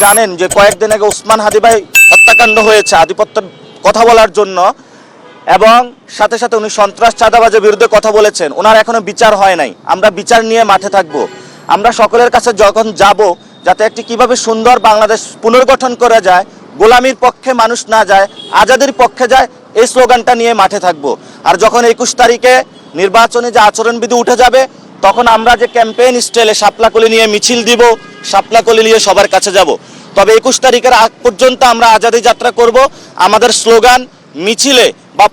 জানেন যে কয়েকদিন আগে ওসমান হাদি ভাই হত্যাকাণ্ড হয়েছে আধিপত্যের কথা বলার জন্য, এবং সাথে সাথে উনি সন্ত্রাস চাঁদাবাজের বিরুদ্ধে কথা বলেছেন। ওনার এখনো বিচার হয় নাই। আমরা বিচার নিয়ে মাঠে থাকব। আমরা সকলের কাছে যখন যাব, যাতে একটি কিভাবে সুন্দর বাংলাদেশ পুনর্গঠন করা যায়, গোলামির পক্ষে মানুষ না যায়, আজাদির পক্ষে যায়, এই স্লোগানটা নিয়ে মাঠে থাকব। আর যখন 21 তারিখে নির্বাচনে যে আচরণবিধি উঠে যাবে, তখন আমরা যে ক্যাম্পেইন স্টাইলে শাপলাকলি নিয়ে মিছিল দিব, শাপলাকলি নিয়ে সবার কাছে যাব। তবে 21 তারিখের আগ পর্যন্ত আমরা আজাদি যাত্রা করব। আমাদের স্লোগান, মিছিলে বা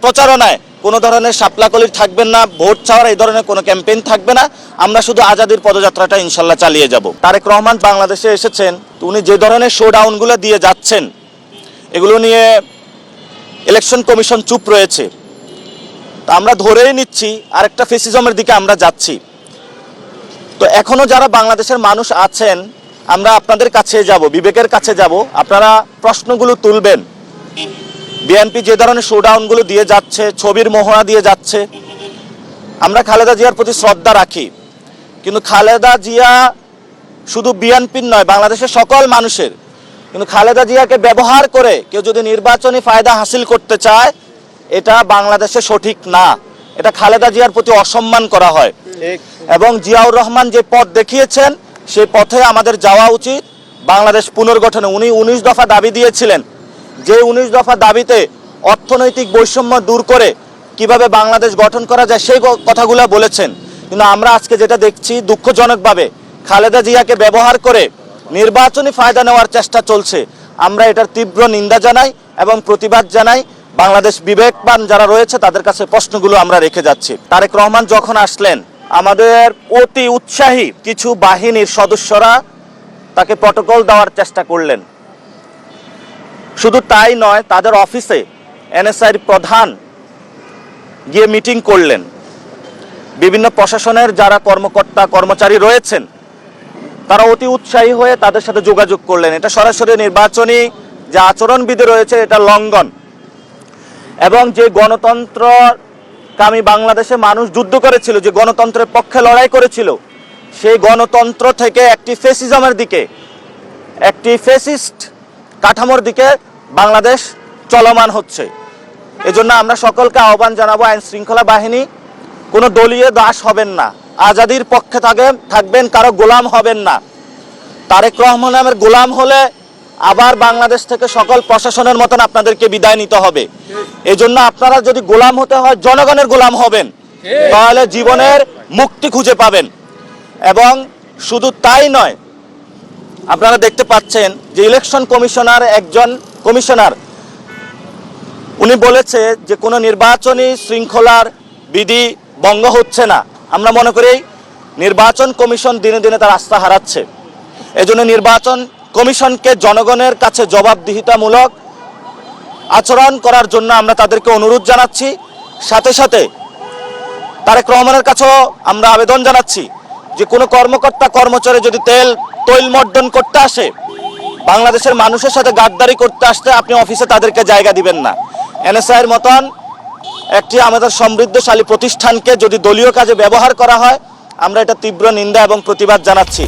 প্রচারণায় কোনো ধরনের শাপলাকলি থাকবেন না, ভোট চাওয়ার এই ধরনের কোনো ক্যাম্পেইন থাকবে না। আমরা শুধু আজাদির পদযাত্রাটা ইনশাল্লাহ চালিয়ে যাব। তারেক রহমান বাংলাদেশে এসেছেন, তো উনি যে ধরনের শোডাউনগুলো দিয়ে যাচ্ছেন, এগুলো নিয়ে ইলেকশন কমিশন চুপ রয়েছে। তা আমরা ধরেই নিচ্ছি আরেকটা ফেসিজমের দিকে আমরা যাচ্ছি। তো এখনো যারা বাংলাদেশের মানুষ আছেন, আমরা আপনাদের কাছে যাব, বিবেকের কাছে যাব, আপনারা প্রশ্নগুলো তুলবেন। বিএনপি যে ধরনের শোডাউনগুলো দিয়ে যাচ্ছে, ছবির মোহরা দিয়ে যাচ্ছে, আমরা খালেদা জিয়ার প্রতি শ্রদ্ধা রাখি, কিন্তু খালেদা জিয়া শুধু বিএনপির নয়, বাংলাদেশের সকল মানুষের। কিন্তু খালেদা জিয়াকে ব্যবহার করে কেউ যদি নির্বাচনী ফায়দা হাসিল করতে চায়, এটা বাংলাদেশে সঠিক না। এটা খালেদা জিয়ার প্রতি অসম্মান করা হয়। এবং জিয়াউর রহমান যে পথ দেখিয়েছেন, সেই পথে আমাদের যাওয়া উচিত। বাংলাদেশ পুনর্গঠনে উনি 19 দফা দাবি দিয়েছিলেন, যে 19 দফা দাবিতে অর্থনৈতিক বৈষম্য দূর করে কিভাবে বাংলাদেশ গঠন করা যায় সেই কথাগুলো বলেছেন। কিন্তু আমরা আজকে যেটা দেখছি, দুঃখজনকভাবে খালেদা জিয়াকে ব্যবহার করে নির্বাচনী ফায়দা নেওয়ার চেষ্টা চলছে। আমরা এটার তীব্র নিন্দা জানাই এবং প্রতিবাদ জানাই। বাংলাদেশ বিবেকবান যারা রয়েছে তাদের কাছে প্রশ্নগুলো আমরা রেখে যাচ্ছি। তারেক রহমান যখন আসলেন, আমাদের অতি উৎসাহী কিছু বাহিনীর সদস্যরা তাকে প্রটোকল দেওয়ার চেষ্টা করলেন। শুধু তাই নয়, তাদের অফিসে এনএসআইর প্রধান গিয়ে মিটিং করলেন। বিভিন্ন প্রশাসনের যারা কর্মকর্তা কর্মচারী রয়েছেন, তারা অতি উৎসাহী হয়ে তাদের সাথে যোগাযোগ করলেন। এটা সরাসরি নির্বাচনী যে আচরণবিধি রয়েছে, এটা লঙ্ঘন। এবং যে গণতন্ত্রকামী বাংলাদেশে মানুষ যুদ্ধ করেছিল, যে গণতন্ত্রের পক্ষে লড়াই করেছিল, সেই গণতন্ত্র থেকে একটি ফেসিজমের দিকে, একটি ফেসিস্ট কাঠামোর দিকে বাংলাদেশ চলমান হচ্ছে। এজন্য আমরা সকলকে আহ্বান জানাবো, আইন শৃঙ্খলা বাহিনী কোনো দলীয় দাস হবেন না, আজাদির পক্ষে থাকবেন, কারো গোলাম হবেন না। তারেক রহমানের গোলাম হলে আবার বাংলাদেশ থেকে সকল প্রশাসনের মতন আপনাদেরকে বিদায় নিতে হবে। এজন্য আপনারা যদি গোলাম হতে হয়, জনগণের গোলাম হবেন, তাহলে জীবনের মুক্তি খুঁজে পাবেন। এবং শুধু তাই নয়, আপনারা দেখতে পাচ্ছেন যে ইলেকশন কমিশনার, একজন কমিশনার, উনি বলেছে যে কোনো নির্বাচনী শৃঙ্খলার বিধি ভঙ্গ হচ্ছে না। আমরা মনে করি নির্বাচন কমিশন দিনে দিনে তার আস্থা হারাচ্ছে। এজন্য নির্বাচন কমিশনকে জনগণের কাছে জবাবদিহিতামূলক আচরণ করার জন্য আমরা তাদেরকে অনুরোধ জানাচ্ছি। সাথে সাথে তারেক রহমানের কাছেও আমরা আবেদন জানাচ্ছি যে কোনো কর্মকর্তা কর্মচারী যদি তৈলমর্দন করতে আসে, বাংলাদেশের মানুষের সাথে গাদ্দারি করতে আসতে, আপনি অফিসে তাদেরকে জায়গা দিবেন না। এনএসআইয়ের মতন একটি আমাদের সমৃদ্ধশালী প্রতিষ্ঠানকে যদি দলীয় কাজে ব্যবহার করা হয়, আমরা এটা তীব্র নিন্দা এবং প্রতিবাদ জানাচ্ছি।